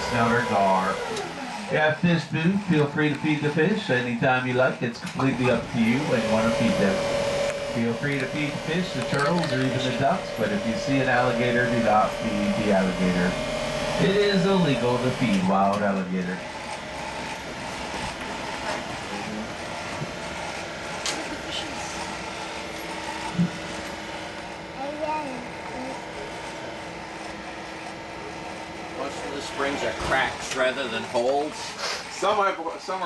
snout or gar. Yeah, fish food, feel free to feed the fish anytime you like. It's completely up to you when you want to feed them. Feel free to feed the fish, the turtles, or even the ducks, but if you see an alligator, do not feed the alligator. It is illegal to feed wild alligator. Most of the springs are cracks rather than holes. Some are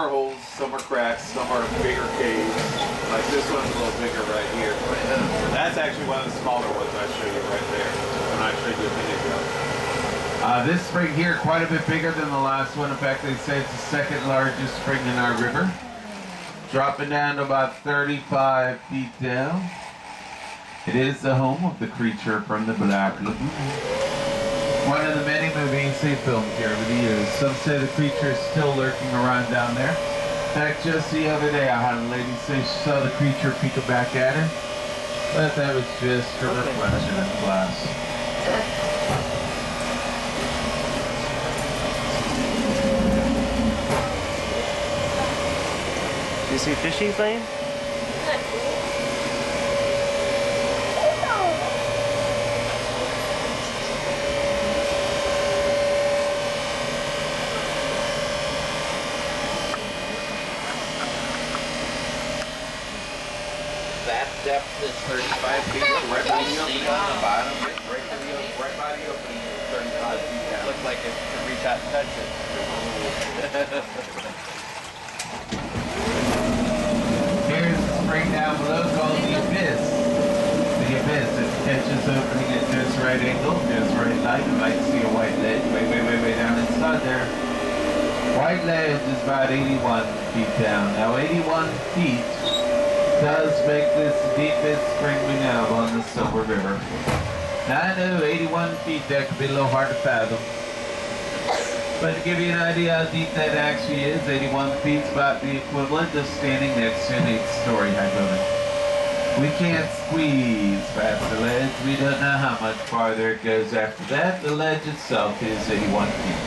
holes, some are cracks, some are bigger caves. Like this one's a little bigger right here. That's actually one of the smaller ones I showed you right there when I showed you a minute ago. This spring here, quite a bit bigger than the last one. In fact, they say it's the second largest spring in our river. Dropping down to about 35 feet down. It is the home of the creature from the Black Lagoon. One of the many movies they filmed here over the years. Some say the creature is still lurking around down there. In fact, just the other day I had a lady say she saw the creature peeking back at her, but that was just her reflection in the glass. Do you see fishies, Lane? That depth is 35 feet. Right by the opening on the bottom. Right by the opening is 35 feet down. Looks like it could reach out and touch it. Here's the spring down below called the Abyss. The Abyss, it catches opening at just right angle, just right light. You might see a white ledge way down inside there. White ledge is about 81 feet down. Now 81 feet does make this the deepest spring we know on the Silver River. Now I know 81 feet, that could be a little hard to fathom. But to give you an idea how deep that actually is, 81 feet is about the equivalent of standing next to an 8-story high building. We can't squeeze past the ledge. We don't know how much farther it goes after that. The ledge itself is 81 feet.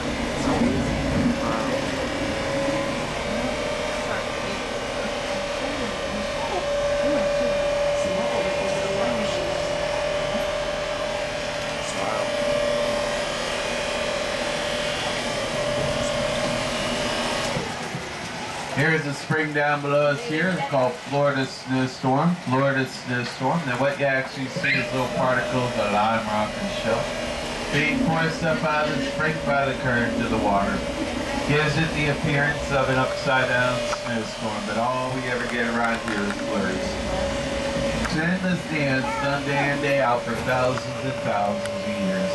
Here's a spring down below us here. It's called Florida Snowstorm. Florida Snowstorm. Now what you actually see is little particles of lime rock and shell being forced up out of the spring by the current of the water. Gives it the appearance of an upside down snowstorm, but all we ever get around here is flurries. It's an endless dance done day in day out for thousands and thousands of years.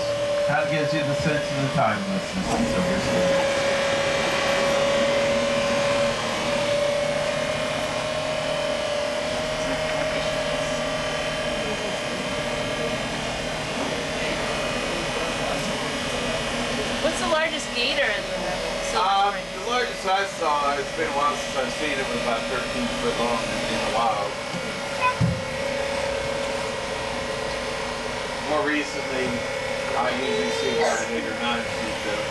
Kind of gives you the sense of the timelessness of Silver Spring. What's the largest gator in the Silver Spring? The largest I saw, it's been a while since I've seen it, was about 13 foot long in the wild. More recently, I usually see about 8 or 9 feet though.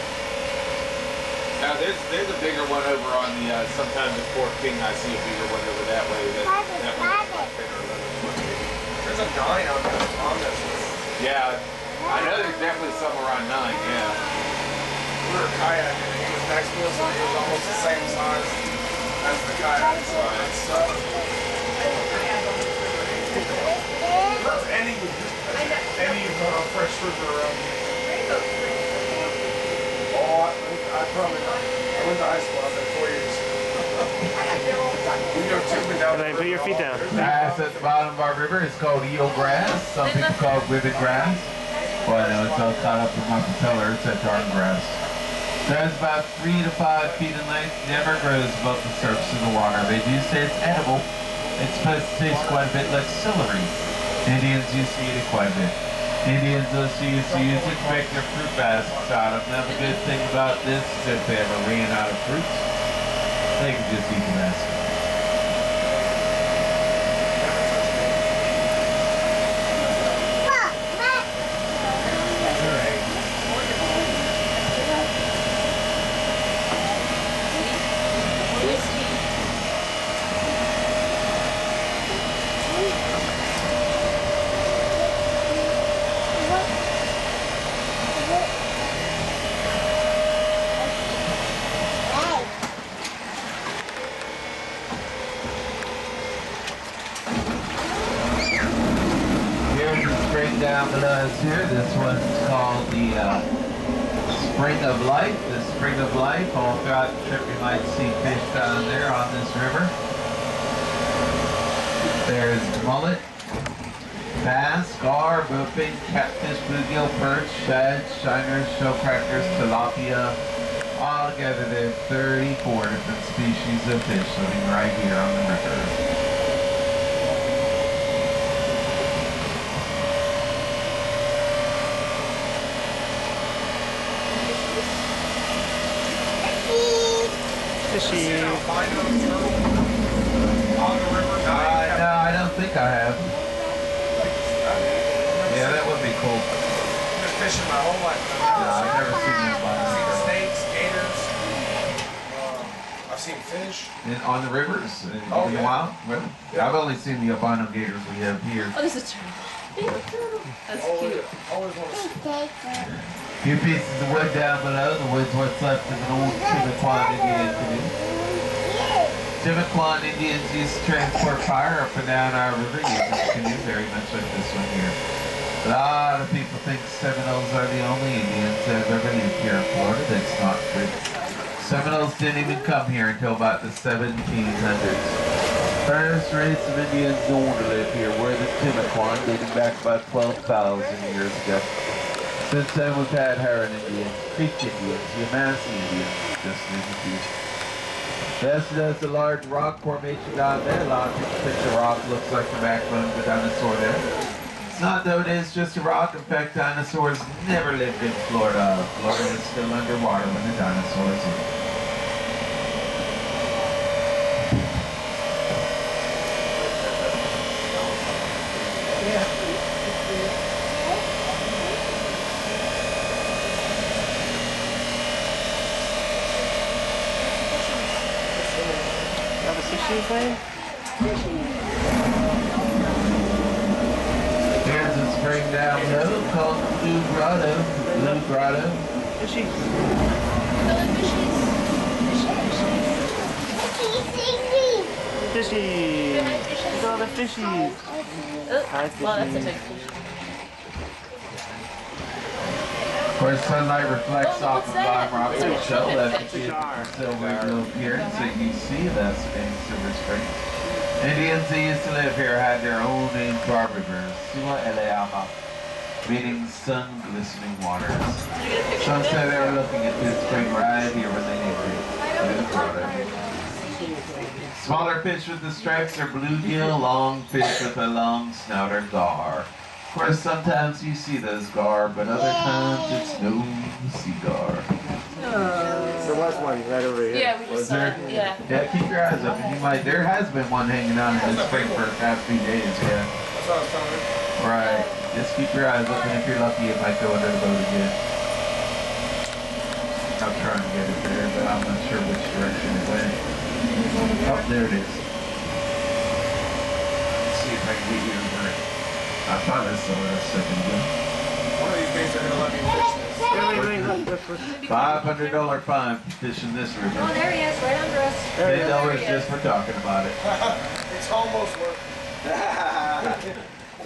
Now there's a bigger one over on the, sometimes at Fort King I see a bigger one over that way. That one's about 10 or 11 foot maybe. There's a 9 on this one. Yeah, I know there's definitely some around 9, yeah. We were kayaking. He was next to us and he was almost the same size as the kayak. So that's any fresh river around here. Oh, I probably not. I went to ice club in 4 years. We go tubing down. Put your feet down. Grass at the bottom of our river is called eel grass. Some people call it ribbon grass. Well, I know it's all caught up with my propeller. It's that darn grass. Grows about 3 to 5 feet in length. Never grows above the surface of the water. They do say it's edible. It's supposed to taste quite a bit like celery. Indians used to eat it quite a bit. Indians also used to use it to make their fruit baskets out of. Now the good thing about this is if they ever ran out of fruits, they could just eat the basket. below us here. This one's called the Spring of Life. The Spring of Life. All throughout the trip you might see fish down there on this river. There's mullet, bass, gar, bowfin, catfish, bluegill, perch, shad, shiners, shellcrackers, tilapia. All together there's 34 different species of fish living right here on the river. Fishy. No, I don't think I have. Yeah, that would be cool. I've been fishing my whole life. No, I've never seen these I've seen binoculars. snakes, gators. I've seen fish. On the rivers? In Oh, the yeah. wild? Really? Yeah. I've only seen the albino gators we have here. Oh, there's a turtle. Baby turtle. That's cute. Always want to see. Few pieces of wood down below. The wood's what's left of an old Tibetan Indian canoe. Tibetan Indians used to transport fire up and down our river using a canoe, very much like this one here. A lot of people think Seminoles are the only Indians that have ever lived here in Florida. That's not true. Seminoles didn't even come here until about the 1700s. First race of Indians known to live here were the Tibetan, dating back about 12,000 years ago. Since then, we've had Huron Indians, Creek Indians, Yamasee Indians, just to name a few. This is the large rock formation down there. A lot of people think the rock looks like the backbone of a dinosaur there. It's not, though. It is just a rock. In fact, dinosaurs never lived in Florida. Florida is still underwater when the dinosaurs lived. Have a sushi plane? Here's a spring down below called Blue Grotto. Blue Grotto. Fishy. Fishy. Look at all the fishies. Hi, Well, that's a fishy. big fish. Where sunlight reflects Oh, off the what's that? bottom rock of the shell, that's It's a the gar. silver blue appearance that you see. That's in Silver Springs. Indians that used to live here had their own name for our rivers, Sua Eleama, meaning sun glistening waters. Did you get a picture Some of say it? they were looking at this spring right here when they named it. Blue Grotto. Smaller fish with the stripes are bluegill, long fish with a long snout are gar. Of course, sometimes you see those gar, but other times it's no sea gar. There was one right over here. Yeah, we just Was saw there? it. Yeah. Yeah, keep your eyes open. You might. There has been one hanging out in this spring for the past few days. Yeah. That's what I was telling you. Right. Just keep your eyes open. If you're lucky, it might go under the boat again. I'm trying to get it there, but I'm not sure which direction it went. Oh, there it is. Let's see if I can get you over it. I thought I saw it a second ago. One of these days they're gonna let me fish this. Wait, look, look. $500 fine for fishing this river. Oh, there he is, right under us. $10 just for talking about it. It's almost worth it.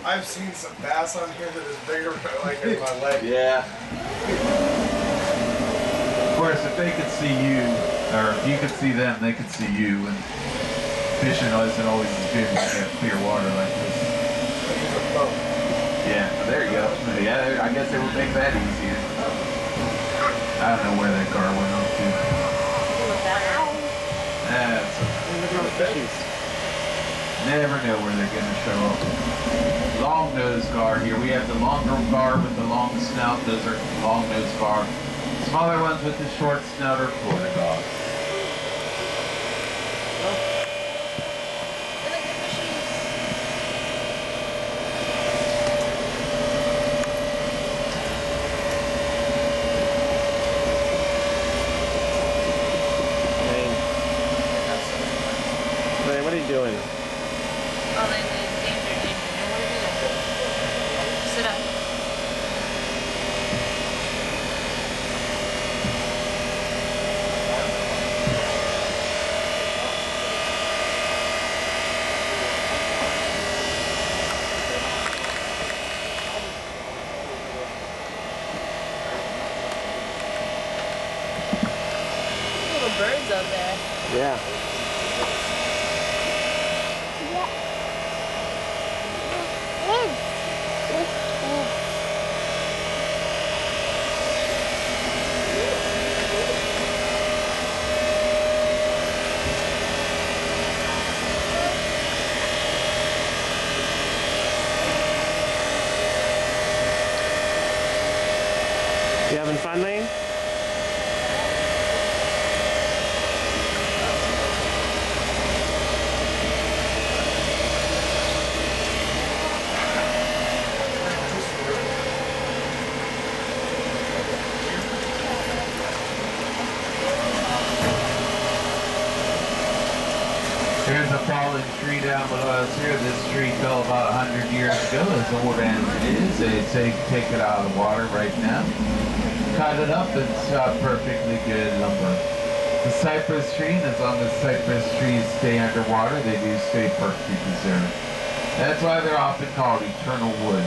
I've seen some bass on here that is bigger like in my leg. Yeah. Of course, if they could see you, or if you could see them, they could see you. And fishing isn't always as good when you have clear water like this. Yeah, there you go. Yeah, I guess it would make that easier. I don't know where that car went off to. That's Look at all the fishies. never know where they're going to show up. Long nose gar here. We have the longer gar with the long snout. Those are long nose gar. Smaller ones with the short snout are Florida gar. What are you doing? Oh, danger. What are you doing? Sit up. birds out there. Yeah. You having fun, Lane? Here's a fallen tree down below us here. This tree fell about 100 years ago, as old as it is. They say take it out of the water right now. Cut it up, it's perfectly good lumber. The cypress tree, and as long as cypress trees stay underwater, they do stay perfectly preserved. That's why they're often called eternal wood.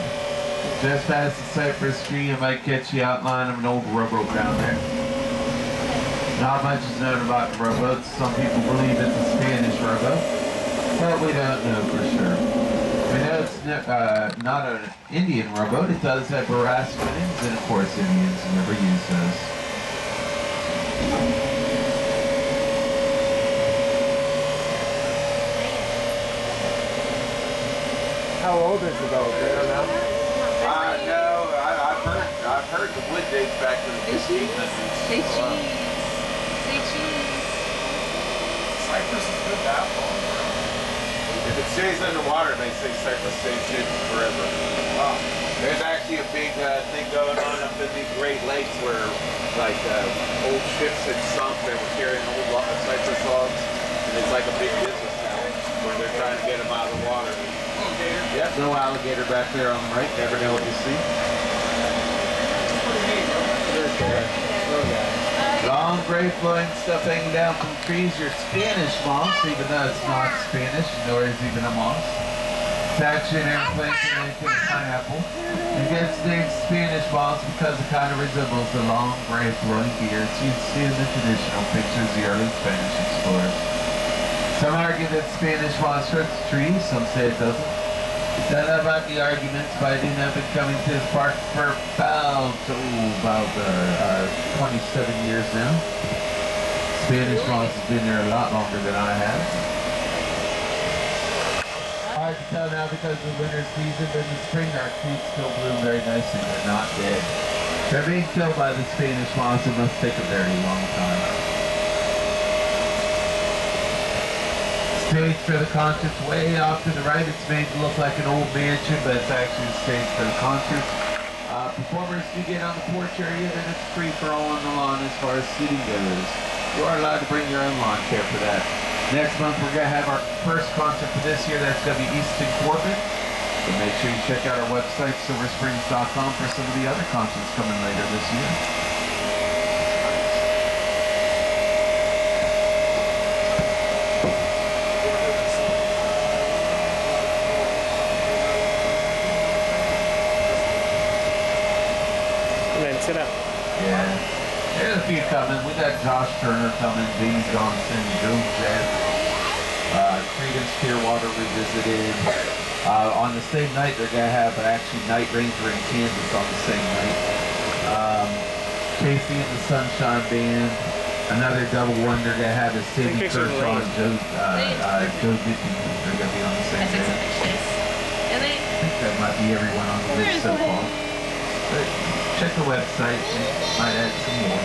Just past the cypress tree, you might catch the outline of an old rowboat down there. Not much is known about rowboats. Some people believe it's a Spanish rowboat, but we don't know for sure. We know it's not an Indian rowboat. It does have brass fittings, and of course Indians never use those. How old is the boat? I don't know. No, I've heard the wood dates back to the 1500s. Say cheese. Say cheese. Cypress has been that long, bro. If it stays underwater, they say cypress stays hidden forever. There's actually a big thing going on up in the Great Lakes where, like, old ships had sunk. They were carrying old cypress logs, and it's like a big business now where they're trying to get them out of the water. Yep, no alligator back there on the right. Never know what you see. Long gray flowing stuff hanging down from trees. Your Spanish moss, even though it's not Spanish, nor is even a moss. It's actually an airplane connected to a pineapple. It gets named Spanish moss because it kind of resembles the long gray flowing beards you'd see in the traditional pictures of the early Spanish explorers. Some argue that Spanish moss hurts trees, some say it doesn't. Don't know about the arguments, but I do know I've been coming to this park for about 27 years now. Spanish moss has been there a lot longer than I have. Hard to tell now because of the winter season, but in the spring our trees still bloom very nicely. They're not dead. They're being killed by the Spanish moss. It must take a very long time. Stage for the concerts way off to the right. It's made to look like an old mansion, but it's actually a stage for the concerts. Performers do get on the porch area, then it's free for all on the lawn as far as seating goes. You are allowed to bring your own lawn chair for that. Next month we're going to have our first concert for this year. That's going to be Easton Corbin. So make sure you check out our website, silversprings.com, for some of the other concerts coming later this year. Sit up. Yeah. There's a few coming. We got Josh Turner coming, Dean Johnson, Joe Jett, Creedence Clearwater Revisited. On the same night, they're going to have actually Night Ranger in Kansas on the same night. Casey and the Sunshine Band. Another double one they're going to have is Sandy Kershaw and Joe Dickey. They're going to be on the same I took some day. pictures. And they, I think that might be everyone on the list so far. But check the website, they might add some more.